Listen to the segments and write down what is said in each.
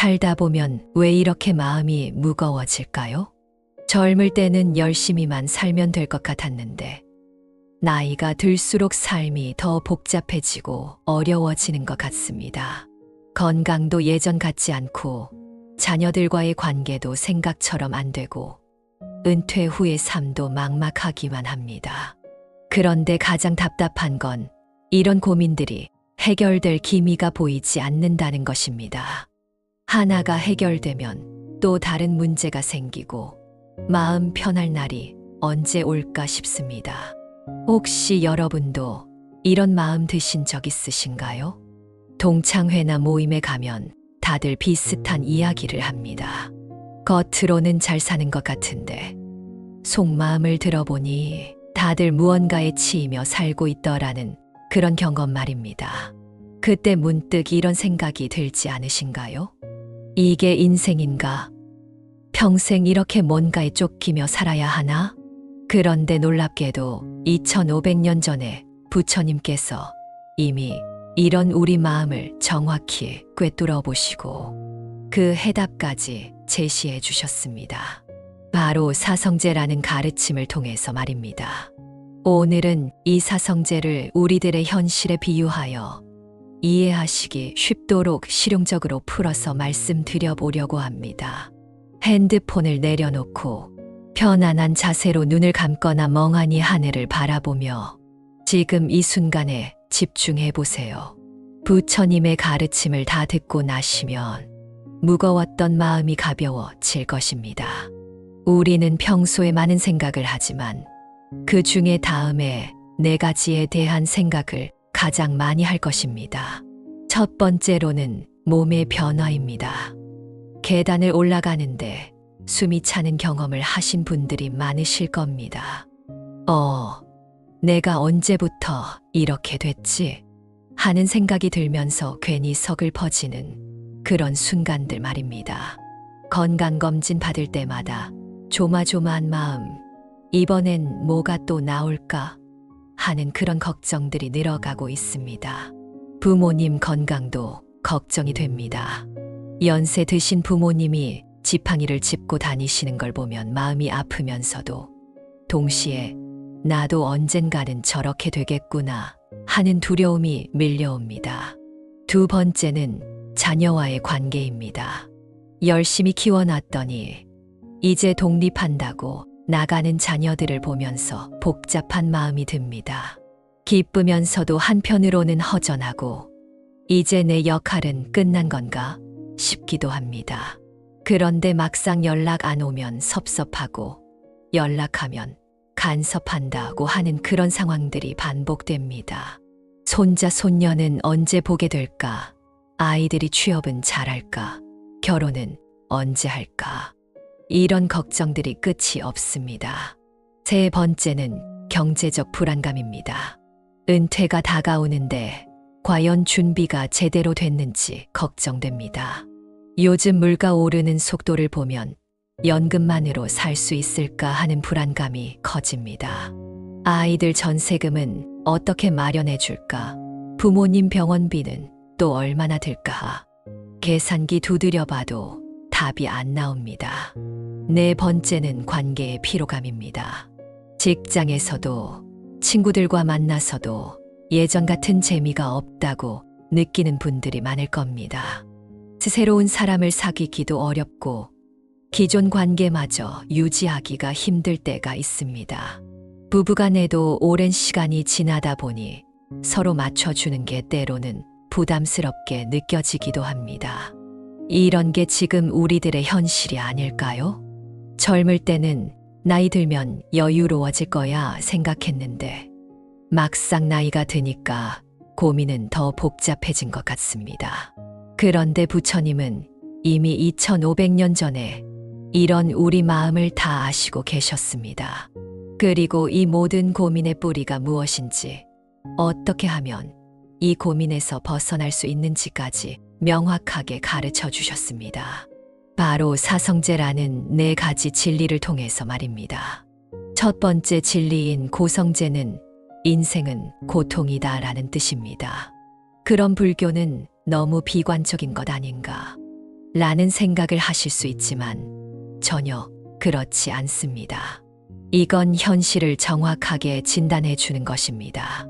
살다 보면 왜 이렇게 마음이 무거워질까요? 젊을 때는 열심히만 살면 될 것 같았는데 나이가 들수록 삶이 더 복잡해지고 어려워지는 것 같습니다. 건강도 예전 같지 않고 자녀들과의 관계도 생각처럼 안 되고 은퇴 후의 삶도 막막하기만 합니다. 그런데 가장 답답한 건 이런 고민들이 해결될 기미가 보이지 않는다는 것입니다. 하나가 해결되면 또 다른 문제가 생기고 마음 편할 날이 언제 올까 싶습니다. 혹시 여러분도 이런 마음 드신 적 있으신가요? 동창회나 모임에 가면 다들 비슷한 이야기를 합니다. 겉으로는 잘 사는 것 같은데 속마음을 들어보니 다들 무언가에 치이며 살고 있더라는 그런 경험 말입니다. 그때 문득 이런 생각이 들지 않으신가요? 이게 인생인가? 평생 이렇게 뭔가에 쫓기며 살아야 하나? 그런데 놀랍게도 2500년 전에 부처님께서 이미 이런 우리 마음을 정확히 꿰뚫어 보시고 그 해답까지 제시해 주셨습니다. 바로 사성제라는 가르침을 통해서 말입니다. 오늘은 이 사성제를 우리들의 현실에 비유하여 이해하시기 쉽도록 실용적으로 풀어서 말씀드려 보려고 합니다. 핸드폰을 내려놓고 편안한 자세로 눈을 감거나 멍하니 하늘을 바라보며 지금 이 순간에 집중해 보세요. 부처님의 가르침을 다 듣고 나시면 무거웠던 마음이 가벼워질 것입니다. 우리는 평소에 많은 생각을 하지만 그 중에 다음에 4가지에 대한 생각을 가장 많이 할 것입니다. 첫 번째로는 몸의 변화입니다. 계단을 올라가는데 숨이 차는 경험을 하신 분들이 많으실 겁니다. 내가 언제부터 이렇게 됐지? 하는 생각이 들면서 괜히 서글퍼지는 그런 순간들 말입니다. 건강검진 받을 때마다 조마조마한 마음, 이번엔 뭐가 또 나올까? 하는 그런 걱정들이 늘어가고 있습니다. 부모님 건강도 걱정이 됩니다. 연세 드신 부모님이 지팡이를 짚고 다니시는 걸 보면 마음이 아프면서도 동시에 나도 언젠가는 저렇게 되겠구나 하는 두려움이 밀려옵니다. 두 번째는 자녀와의 관계입니다. 열심히 키워놨더니 이제 독립한다고 나가는 자녀들을 보면서 복잡한 마음이 듭니다. 기쁘면서도 한편으로는 허전하고 이제 내 역할은 끝난 건가 싶기도 합니다. 그런데 막상 연락 안 오면 섭섭하고 연락하면 간섭한다고 하는 그런 상황들이 반복됩니다. 손자, 손녀는 언제 보게 될까? 아이들이 취업은 잘할까? 결혼은 언제 할까? 이런 걱정들이 끝이 없습니다. 세 번째는 경제적 불안감입니다. 은퇴가 다가오는데 과연 준비가 제대로 됐는지 걱정됩니다. 요즘 물가 오르는 속도를 보면 연금만으로 살 수 있을까 하는 불안감이 커집니다. 아이들 전세금은 어떻게 마련해 줄까? 부모님 병원비는 또 얼마나 들까? 계산기 두드려 봐도 답이 안 나옵니다. 네 번째는 관계의 피로감입니다. 직장에서도 친구들과 만나서도 예전 같은 재미가 없다고 느끼는 분들이 많을 겁니다. 새로운 사람을 사귀기도 어렵고 기존 관계마저 유지하기가 힘들 때가 있습니다. 부부간에도 오랜 시간이 지나다 보니 서로 맞춰주는 게 때로는 부담스럽게 느껴지기도 합니다. 이런 게 지금 우리들의 현실이 아닐까요? 젊을 때는 나이 들면 여유로워질 거야 생각했는데 막상 나이가 드니까 고민은 더 복잡해진 것 같습니다. 그런데 부처님은 이미 2500년 전에 이런 우리 마음을 다 아시고 계셨습니다. 그리고 이 모든 고민의 뿌리가 무엇인지, 어떻게 하면 이 고민에서 벗어날 수 있는지까지 명확하게 가르쳐 주셨습니다. 바로 사성제라는 4가지 진리를 통해서 말입니다. 첫 번째 진리인 고성제는 인생은 고통이다라는 뜻입니다. 그럼 불교는 너무 비관적인 것 아닌가? 라는 생각을 하실 수 있지만 전혀 그렇지 않습니다. 이건 현실을 정확하게 진단해 주는 것입니다.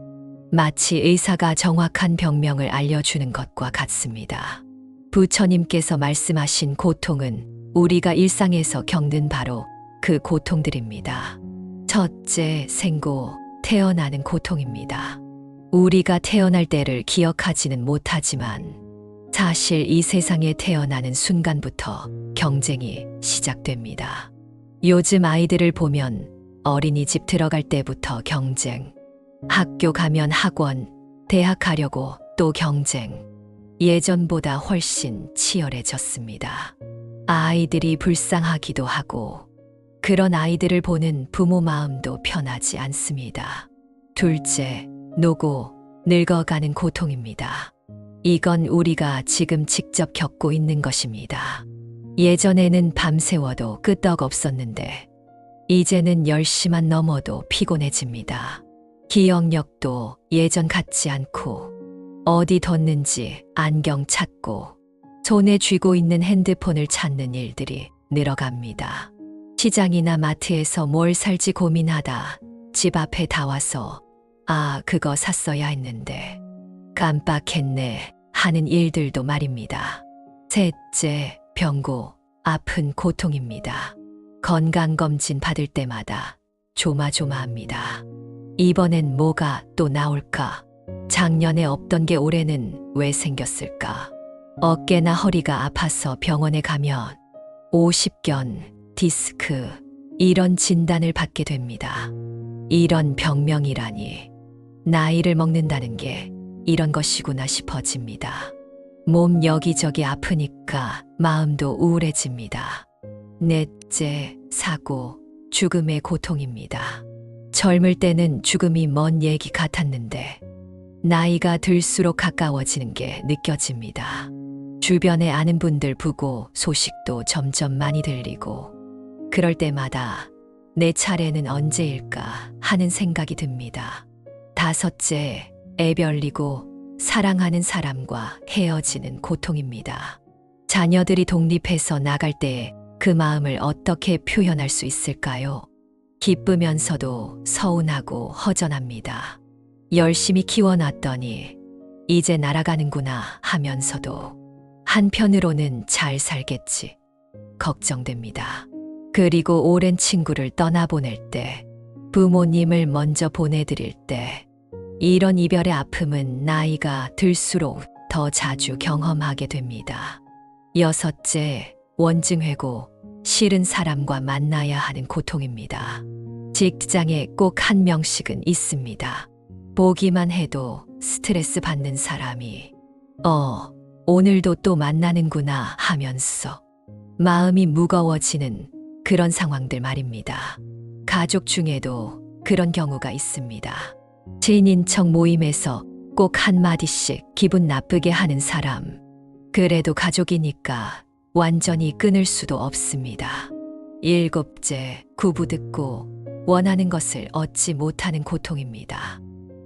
마치 의사가 정확한 병명을 알려주는 것과 같습니다. 부처님께서 말씀하신 고통은 우리가 일상에서 겪는 바로 그 고통들입니다. 첫째, 생고, 태어나는 고통입니다. 우리가 태어날 때를 기억하지는 못하지만 사실 이 세상에 태어나는 순간부터 경쟁이 시작됩니다. 요즘 아이들을 보면 어린이집 들어갈 때부터 경쟁, 학교 가면 학원, 대학 가려고 또 경쟁, 예전보다 훨씬 치열해졌습니다. 아이들이 불쌍하기도 하고 그런 아이들을 보는 부모 마음도 편하지 않습니다. 둘째, 노고, 늙어가는 고통입니다. 이건 우리가 지금 직접 겪고 있는 것입니다. 예전에는 밤새워도 끄떡없었는데 이제는 10시만 넘어도 피곤해집니다. 기억력도 예전 같지 않고 어디 뒀는지 안경 찾고 손에 쥐고 있는 핸드폰을 찾는 일들이 늘어갑니다. 시장이나 마트에서 뭘 살지 고민하다 집 앞에 다 와서 그거 샀어야 했는데 깜빡했네 하는 일들도 말입니다. 셋째, 병고, 아픈 고통입니다. 건강검진 받을 때마다 조마조마합니다. 이번엔 뭐가 또 나올까? 작년에 없던 게 올해는 왜 생겼을까? 어깨나 허리가 아파서 병원에 가면 오십견, 디스크, 이런 진단을 받게 됩니다. 이런 병명이라니. 나이를 먹는다는 게 이런 것이구나 싶어집니다. 몸 여기저기 아프니까 마음도 우울해집니다. 넷째, 사고, 죽음의 고통입니다. 젊을 때는 죽음이 먼 얘기 같았는데 나이가 들수록 가까워지는 게 느껴집니다. 주변에 아는 분들 보고 소식도 점점 많이 들리고 그럴 때마다 내 차례는 언제일까 하는 생각이 듭니다. 다섯째, 애별리고 사랑하는 사람과 헤어지는 고통입니다. 자녀들이 독립해서 나갈 때 그 마음을 어떻게 표현할 수 있을까요? 기쁘면서도 서운하고 허전합니다. 열심히 키워놨더니 이제 날아가는구나 하면서도 한편으로는 잘 살겠지 걱정됩니다. 그리고 오랜 친구를 떠나보낼 때, 부모님을 먼저 보내드릴 때 이런 이별의 아픔은 나이가 들수록 더 자주 경험하게 됩니다. 여섯째, 원증회고, 싫은 사람과 만나야 하는 고통입니다. 직장에 꼭 한 명씩은 있습니다. 보기만 해도 스트레스 받는 사람이 오늘도 또 만나는구나 하면서 마음이 무거워지는 그런 상황들 말입니다. 가족 중에도 그런 경우가 있습니다. 친인척 모임에서 꼭 한마디씩 기분 나쁘게 하는 사람. 그래도 가족이니까 완전히 끊을 수도 없습니다. 일곱째, 구부듣고 원하는 것을 얻지 못하는 고통입니다.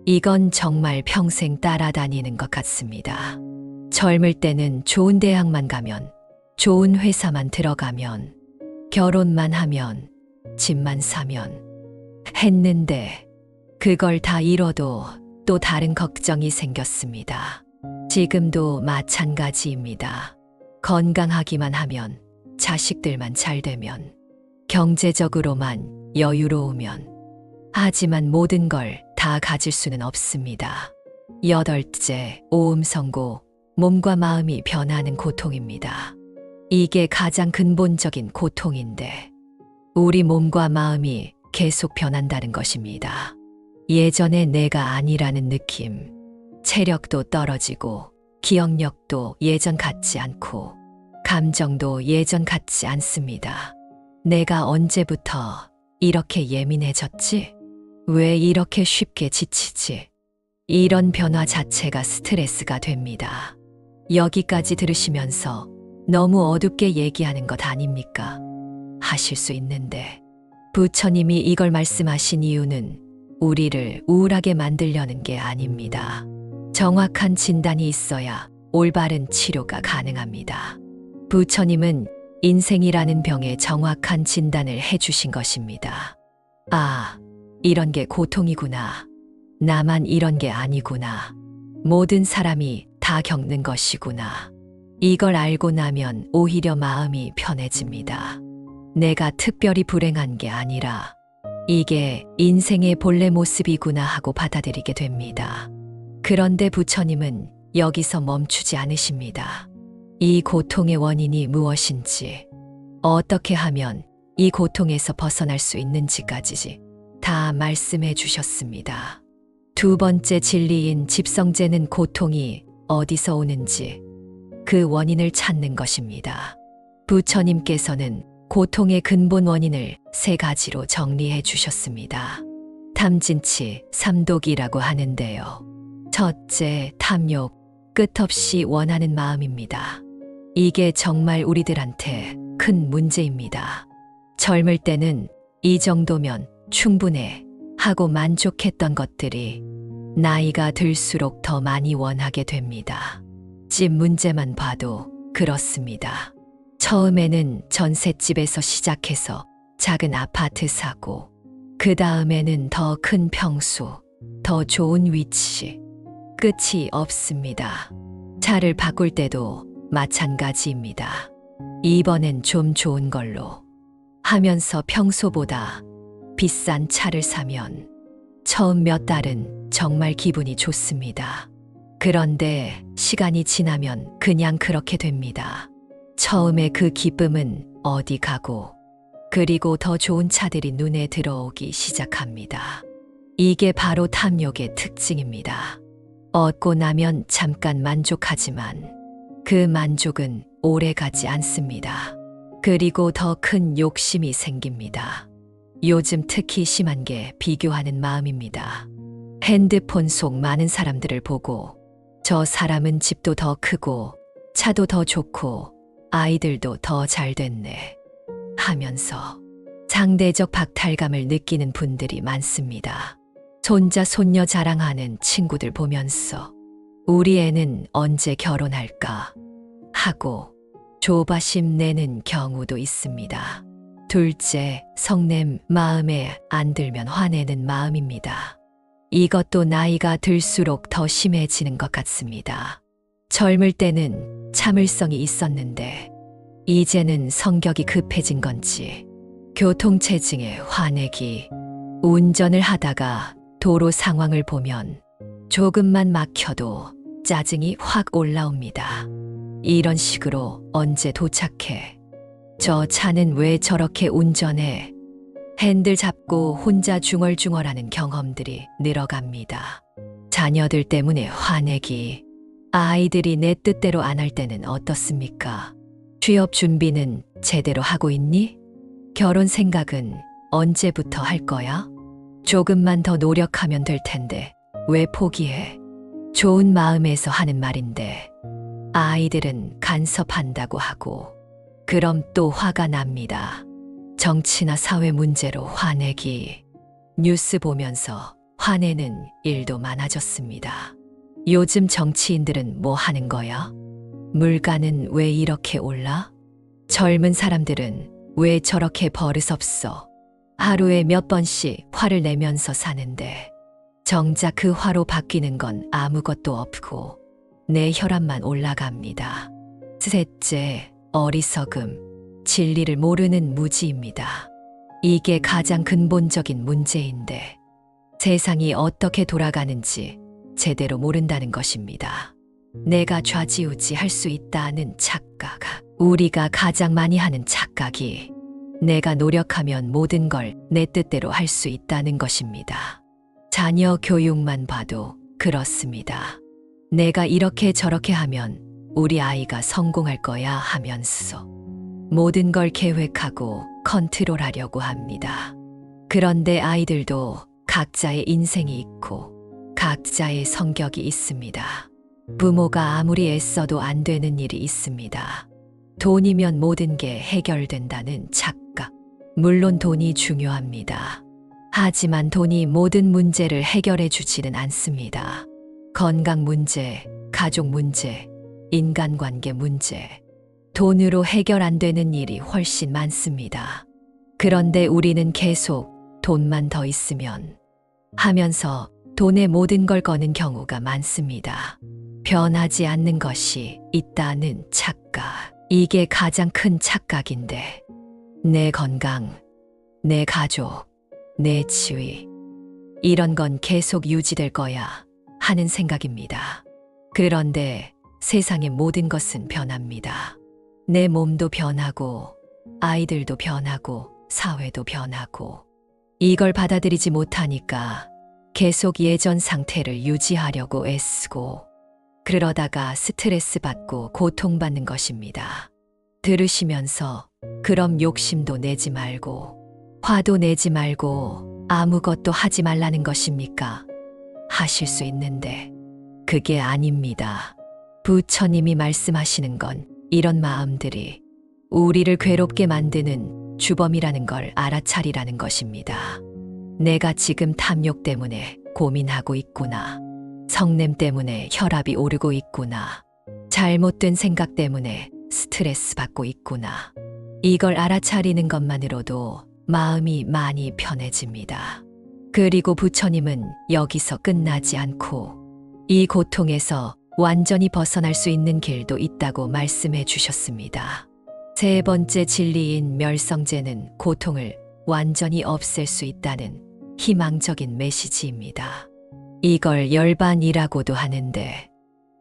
이건 정말 평생 따라다니는 것 같습니다. 젊을 때는 좋은 대학만 가면, 좋은 회사만 들어가면, 결혼만 하면, 집만 사면 했는데 그걸 다 이뤄도 또 다른 걱정이 생겼습니다. 지금도 마찬가지입니다. 건강하기만 하면, 자식들만 잘 되면, 경제적으로만 여유로우면, 하지만 모든 걸 다 가질 수는 없습니다. 여덟째, 오음성고, 몸과 마음이 변하는 고통입니다. 이게 가장 근본적인 고통인데, 우리 몸과 마음이 계속 변한다는 것입니다. 예전의 내가 아니라는 느낌, 체력도 떨어지고, 기억력도 예전 같지 않고, 감정도 예전 같지 않습니다. 내가 언제부터 이렇게 예민해졌지? 왜 이렇게 쉽게 지치지? 이런 변화 자체가 스트레스가 됩니다. 여기까지 들으시면서 너무 어둡게 얘기하는 것 아닙니까? 하실 수 있는데, 부처님이 이걸 말씀하신 이유는 우리를 우울하게 만들려는 게 아닙니다. 정확한 진단이 있어야 올바른 치료가 가능합니다. 부처님은 인생이라는 병의 정확한 진단을 해주신 것입니다. 아, 이런 게 고통이구나. 나만 이런 게 아니구나. 모든 사람이 다 겪는 것이구나. 이걸 알고 나면 오히려 마음이 편해집니다. 내가 특별히 불행한 게 아니라 이게 인생의 본래 모습이구나 하고 받아들이게 됩니다. 그런데 부처님은 여기서 멈추지 않으십니다. 이 고통의 원인이 무엇인지, 어떻게 하면 이 고통에서 벗어날 수 있는지까지 다 말씀해 주셨습니다. 두 번째 진리인 집성제는 고통이 어디서 오는지 그 원인을 찾는 것입니다. 부처님께서는 고통의 근본 원인을 세 가지로 정리해 주셨습니다. 탐진치, 삼독이라고 하는데요. 첫째, 탐욕, 끝없이 원하는 마음입니다. 이게 정말 우리들한테 큰 문제입니다. 젊을 때는 이 정도면 충분해 하고 만족했던 것들이 나이가 들수록 더 많이 원하게 됩니다. 집 문제만 봐도 그렇습니다. 처음에는 전셋집에서 시작해서 작은 아파트 사고, 그 다음에는 더 큰 평수, 더 좋은 위치, 끝이 없습니다. 차를 바꿀 때도 마찬가지입니다. 이번엔 좀 좋은 걸로 하면서 평소보다 비싼 차를 사면 처음 몇 달은 정말 기분이 좋습니다. 그런데 시간이 지나면 그냥 그렇게 됩니다. 처음에 그 기쁨은 어디 가고, 그리고 더 좋은 차들이 눈에 들어오기 시작합니다. 이게 바로 탐욕의 특징입니다. 얻고 나면 잠깐 만족하지만 그 만족은 오래 가지 않습니다. 그리고 더 큰 욕심이 생깁니다. 요즘 특히 심한 게 비교하는 마음입니다. 핸드폰 속 많은 사람들을 보고 저 사람은 집도 더 크고 차도 더 좋고 아이들도 더 잘 됐네 하면서 상대적 박탈감을 느끼는 분들이 많습니다. 손자 손녀 자랑하는 친구들 보면서 우리 애는 언제 결혼할까 하고 조바심 내는 경우도 있습니다. 둘째, 성냄, 마음에 안 들면 화내는 마음입니다. 이것도 나이가 들수록 더 심해지는 것 같습니다. 젊을 때는 참을성이 있었는데 이제는 성격이 급해진 건지 교통체증에 화내기, 운전을 하다가 도로 상황을 보면 조금만 막혀도 짜증이 확 올라옵니다. 이런 식으로 언제 도착해? 저 차는 왜 저렇게 운전해? 핸들 잡고 혼자 중얼중얼하는 경험들이 늘어갑니다. 자녀들 때문에 화내기, 아이들이 내 뜻대로 안 할 때는 어떻습니까? 취업 준비는 제대로 하고 있니? 결혼 생각은 언제부터 할 거야? 조금만 더 노력하면 될 텐데 왜 포기해? 좋은 마음에서 하는 말인데 아이들은 간섭한다고 하고 그럼 또 화가 납니다. 정치나 사회 문제로 화내기, 뉴스 보면서 화내는 일도 많아졌습니다. 요즘 정치인들은 뭐 하는 거야? 물가는 왜 이렇게 올라? 젊은 사람들은 왜 저렇게 버릇없어? 하루에 몇 번씩 화를 내면서 사는데 정작 그 화로 바뀌는 건 아무것도 없고 내 혈압만 올라갑니다. 셋째, 어리석음, 진리를 모르는 무지입니다. 이게 가장 근본적인 문제인데 세상이 어떻게 돌아가는지 제대로 모른다는 것입니다. 내가 좌지우지 할 수 있다는 착각, 우리가 가장 많이 하는 착각이 내가 노력하면 모든 걸 내 뜻대로 할 수 있다는 것입니다. 자녀 교육만 봐도 그렇습니다. 내가 이렇게 저렇게 하면 우리 아이가 성공할 거야 하면서 모든 걸 계획하고 컨트롤하려고 합니다. 그런데 아이들도 각자의 인생이 있고 각자의 성격이 있습니다. 부모가 아무리 애써도 안 되는 일이 있습니다. 돈이면 모든 게 해결된다는 착각. 물론 돈이 중요합니다. 하지만 돈이 모든 문제를 해결해 주지는 않습니다. 건강 문제, 가족 문제, 인간관계 문제, 돈으로 해결 안 되는 일이 훨씬 많습니다. 그런데 우리는 계속 돈만 더 있으면 하면서 돈에 모든 걸 거는 경우가 많습니다. 변하지 않는 것이 있다는 착각. 이게 가장 큰 착각인데, 내 건강, 내 가족, 내 지위, 이런 건 계속 유지될 거야 하는 생각입니다. 그런데 세상의 모든 것은 변합니다. 내 몸도 변하고, 아이들도 변하고, 사회도 변하고, 이걸 받아들이지 못하니까 계속 예전 상태를 유지하려고 애쓰고, 그러다가 스트레스 받고 고통받는 것입니다. 들으시면서 그럼 욕심도 내지 말고, 화도 내지 말고 아무것도 하지 말라는 것입니까? 하실 수 있는데 그게 아닙니다. 부처님이 말씀하시는 건 이런 마음들이 우리를 괴롭게 만드는 주범이라는 걸 알아차리라는 것입니다. 내가 지금 탐욕 때문에 고민하고 있구나. 성냄 때문에 혈압이 오르고 있구나. 잘못된 생각 때문에 스트레스 받고 있구나. 이걸 알아차리는 것만으로도 마음이 많이 편해집니다. 그리고 부처님은 여기서 끝나지 않고 이 고통에서 완전히 벗어날 수 있는 길도 있다고 말씀해 주셨습니다. 세 번째 진리인 멸성제는 고통을 완전히 없앨 수 있다는 희망적인 메시지입니다. 이걸 열반이라고도 하는데,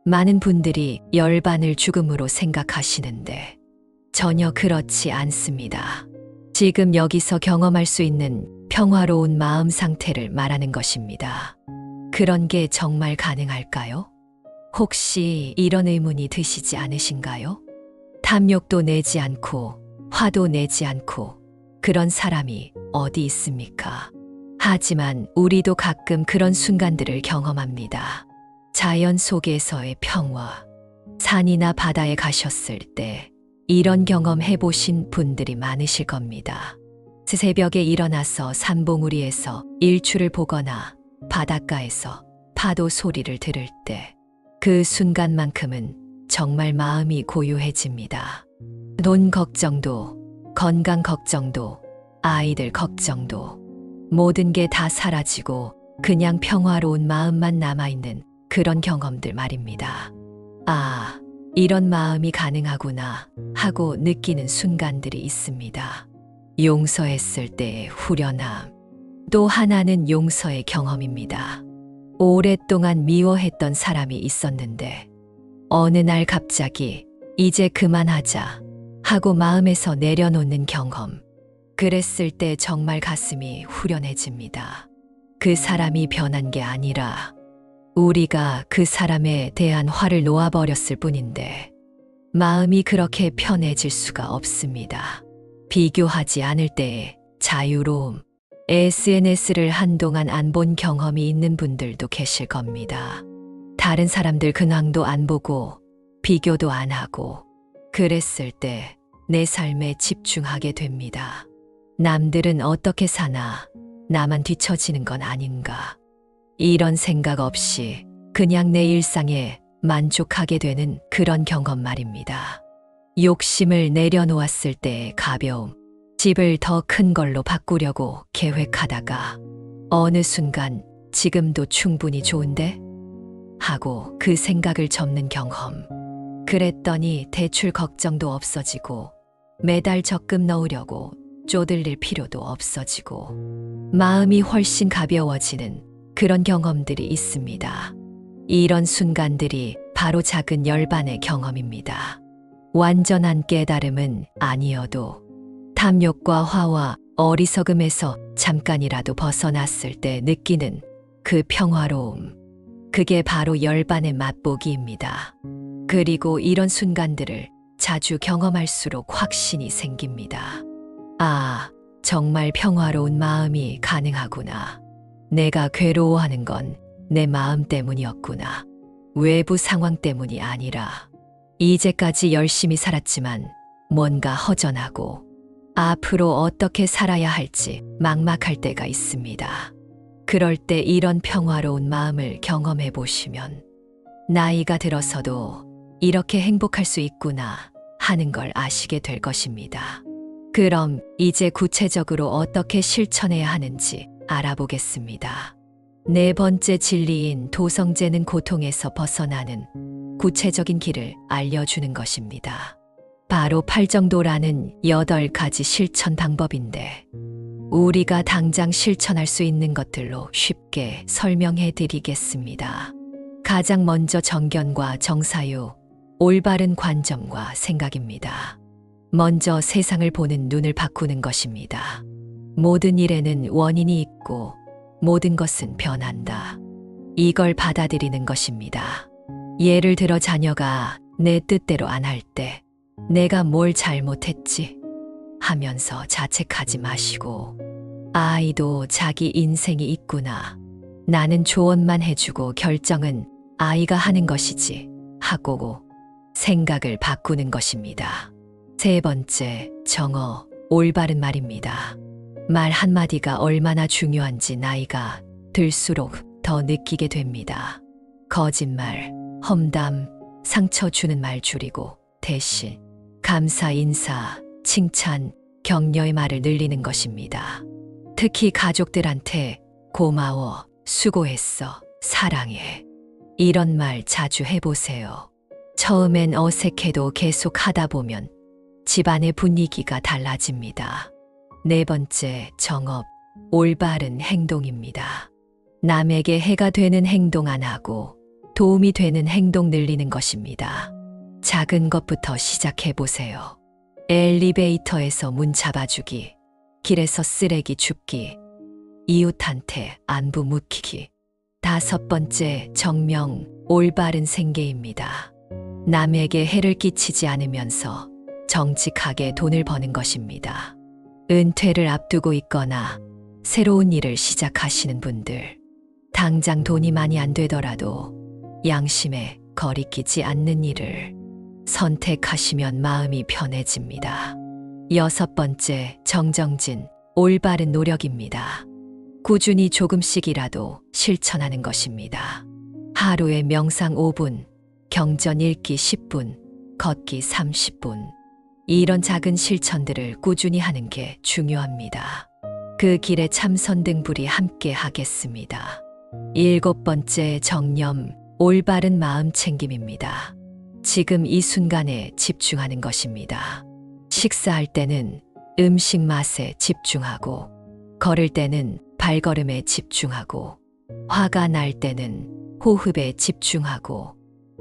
많은 분들이 열반을 죽음으로 생각하시는데 전혀 그렇지 않습니다. 지금 여기서 경험할 수 있는 평화로운 마음 상태를 말하는 것입니다. 그런 게 정말 가능할까요? 혹시 이런 의문이 드시지 않으신가요? 탐욕도 내지 않고 화도 내지 않고 그런 사람이 어디 있습니까? 하지만 우리도 가끔 그런 순간들을 경험합니다. 자연 속에서의 평화, 산이나 바다에 가셨을 때 이런 경험 해보신 분들이 많으실 겁니다. 새벽에 일어나서 산봉우리에서 일출을 보거나 바닷가에서 파도 소리를 들을 때 그 순간만큼은 정말 마음이 고요해집니다. 돈 걱정도, 건강 걱정도, 아이들 걱정도 모든 게 다 사라지고 그냥 평화로운 마음만 남아있는 그런 경험들 말입니다. 아, 이런 마음이 가능하구나 하고 느끼는 순간들이 있습니다. 용서했을 때의 후련함. 또 하나는 용서의 경험입니다. 오랫동안 미워했던 사람이 있었는데 어느 날 갑자기 이제 그만하자 하고 마음에서 내려놓는 경험. 그랬을 때 정말 가슴이 후련해집니다. 그 사람이 변한 게 아니라 우리가 그 사람에 대한 화를 놓아버렸을 뿐인데 마음이 그렇게 편해질 수가 없습니다. 비교하지 않을 때의 자유로움. SNS를 한동안 안 본 경험이 있는 분들도 계실 겁니다. 다른 사람들 근황도 안 보고 비교도 안 하고 그랬을 때 내 삶에 집중하게 됩니다. 남들은 어떻게 사나 나만 뒤처지는 건 아닌가. 이런 생각 없이 그냥 내 일상에 만족하게 되는 그런 경험 말입니다. 욕심을 내려놓았을 때의 가벼움. 집을 더 큰 걸로 바꾸려고 계획하다가 어느 순간 지금도 충분히 좋은데? 하고 그 생각을 접는 경험. 그랬더니 대출 걱정도 없어지고 매달 적금 넣으려고 쪼들릴 필요도 없어지고 마음이 훨씬 가벼워지는 그런 경험들이 있습니다. 이런 순간들이 바로 작은 열반의 경험입니다. 완전한 깨달음은 아니어도 탐욕과 화와 어리석음에서 잠깐이라도 벗어났을 때 느끼는 그 평화로움. 그게 바로 열반의 맛보기입니다. 그리고 이런 순간들을 자주 경험할수록 확신이 생깁니다. 아, 정말 평화로운 마음이 가능하구나. 내가 괴로워하는 건 내 마음 때문이었구나. 외부 상황 때문이 아니라 이제까지 열심히 살았지만 뭔가 허전하고 앞으로 어떻게 살아야 할지 막막할 때가 있습니다. 그럴 때 이런 평화로운 마음을 경험해 보시면 나이가 들어서도 이렇게 행복할 수 있구나 하는 걸 아시게 될 것입니다. 그럼 이제 구체적으로 어떻게 실천해야 하는지 알아보겠습니다. 네 번째 진리인 도성제는 고통에서 벗어나는 구체적인 길을 알려주는 것입니다. 바로 팔정도라는 8가지 실천 방법인데 우리가 당장 실천할 수 있는 것들로 쉽게 설명해 드리겠습니다. 가장 먼저 정견과 정사유, 올바른 관점과 생각입니다. 먼저 세상을 보는 눈을 바꾸는 것입니다. 모든 일에는 원인이 있고 모든 것은 변한다. 이걸 받아들이는 것입니다. 예를 들어 자녀가 내 뜻대로 안 할 때 내가 뭘 잘못했지 하면서 자책하지 마시고 아이도 자기 인생이 있구나. 나는 조언만 해주고 결정은 아이가 하는 것이지 하고 생각을 바꾸는 것입니다. 세 번째, 정어, 올바른 말입니다. 말 한마디가 얼마나 중요한지 나이가 들수록 더 느끼게 됩니다. 거짓말, 험담, 상처 주는 말 줄이고 대신 감사, 인사, 칭찬, 격려의 말을 늘리는 것입니다. 특히 가족들한테 고마워, 수고했어, 사랑해. 이런 말 자주 해보세요. 처음엔 어색해도 계속 하다 보면 집안의 분위기가 달라집니다. 네 번째, 정업, 올바른 행동입니다. 남에게 해가 되는 행동 안 하고 도움이 되는 행동 늘리는 것입니다. 작은 것부터 시작해보세요. 엘리베이터에서 문 잡아주기, 길에서 쓰레기 줍기, 이웃한테 안부 묻히기. 다섯 번째, 정명, 올바른 생계입니다. 남에게 해를 끼치지 않으면서 정직하게 돈을 버는 것입니다. 은퇴를 앞두고 있거나 새로운 일을 시작하시는 분들, 당장 돈이 많이 안 되더라도 양심에 거리끼지 않는 일을 선택하시면 마음이 편해집니다. 여섯 번째, 정정진, 올바른 노력입니다. 꾸준히 조금씩이라도 실천하는 것입니다. 하루에 명상 5분, 경전 읽기 10분, 걷기 30분. 이런 작은 실천들을 꾸준히 하는 게 중요합니다. 그 길에 참선등불이 함께 하겠습니다. 일곱 번째, 정념, 올바른 마음 챙김입니다. 지금 이 순간에 집중하는 것입니다. 식사할 때는 음식 맛에 집중하고, 걸을 때는 발걸음에 집중하고, 화가 날 때는 호흡에 집중하고,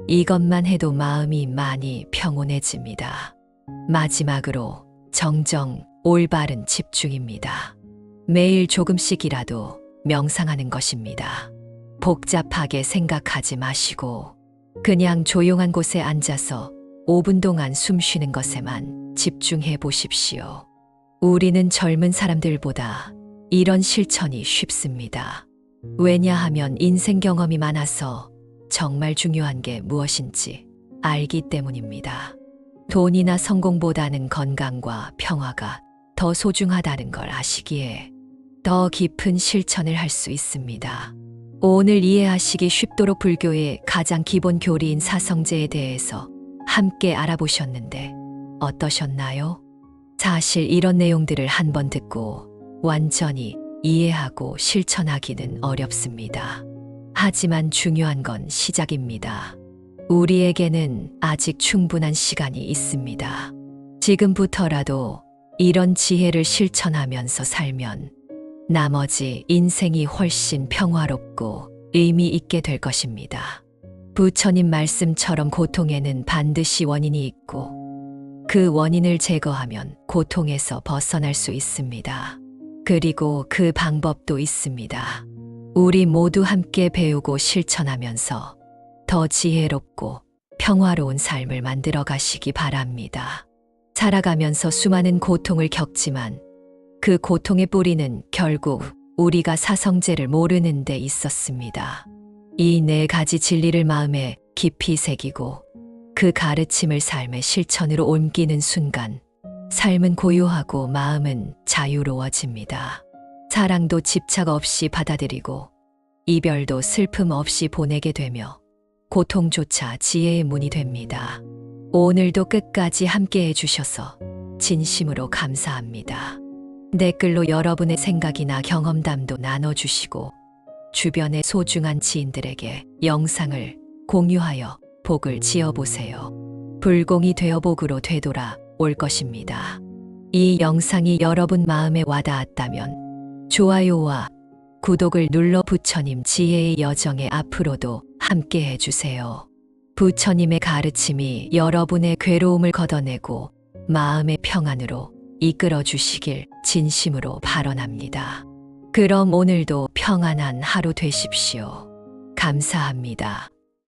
이것만 해도 마음이 많이 평온해집니다. 마지막으로 정정, 올바른 집중입니다. 매일 조금씩이라도 명상하는 것입니다. 복잡하게 생각하지 마시고 그냥 조용한 곳에 앉아서 5분 동안 숨 쉬는 것에만 집중해 보십시오. 우리는 젊은 사람들보다 이런 실천이 쉽습니다. 왜냐하면 인생 경험이 많아서 정말 중요한 게 무엇인지 알기 때문입니다. 돈이나 성공보다는 건강과 평화가 더 소중하다는 걸 아시기에 더 깊은 실천을 할 수 있습니다. 오늘 이해하시기 쉽도록 불교의 가장 기본 교리인 사성제에 대해서 함께 알아보셨는데 어떠셨나요? 사실 이런 내용들을 한번 듣고 완전히 이해하고 실천하기는 어렵습니다. 하지만 중요한 건 시작입니다. 우리에게는 아직 충분한 시간이 있습니다. 지금부터라도 이런 지혜를 실천하면서 살면 나머지 인생이 훨씬 평화롭고 의미 있게 될 것입니다. 부처님 말씀처럼 고통에는 반드시 원인이 있고 그 원인을 제거하면 고통에서 벗어날 수 있습니다. 그리고 그 방법도 있습니다. 우리 모두 함께 배우고 실천하면서 더 지혜롭고 평화로운 삶을 만들어 가시기 바랍니다. 살아가면서 수많은 고통을 겪지만 그 고통의 뿌리는 결국 우리가 사성제를 모르는 데 있었습니다. 이 네 가지 진리를 마음에 깊이 새기고 그 가르침을 삶의 실천으로 옮기는 순간 삶은 고요하고 마음은 자유로워집니다. 사랑도 집착 없이 받아들이고 이별도 슬픔 없이 보내게 되며 고통조차 지혜의 문이 됩니다. 오늘도 끝까지 함께 해주셔서 진심으로 감사합니다. 댓글로 여러분의 생각이나 경험담도 나눠주시고 주변의 소중한 지인들에게 영상을 공유하여 복을 지어보세요. 불공이 되어 복으로 되돌아 올 것입니다. 이 영상이 여러분 마음에 와닿았다면 좋아요와 구독을 눌러 부처님 지혜의 여정에 앞으로도 함께 해주세요. 부처님의 가르침이 여러분의 괴로움을 걷어내고 마음의 평안으로 이끌어 주시길 진심으로 발언합니다. 그럼 오늘도 평안한 하루 되십시오. 감사합니다.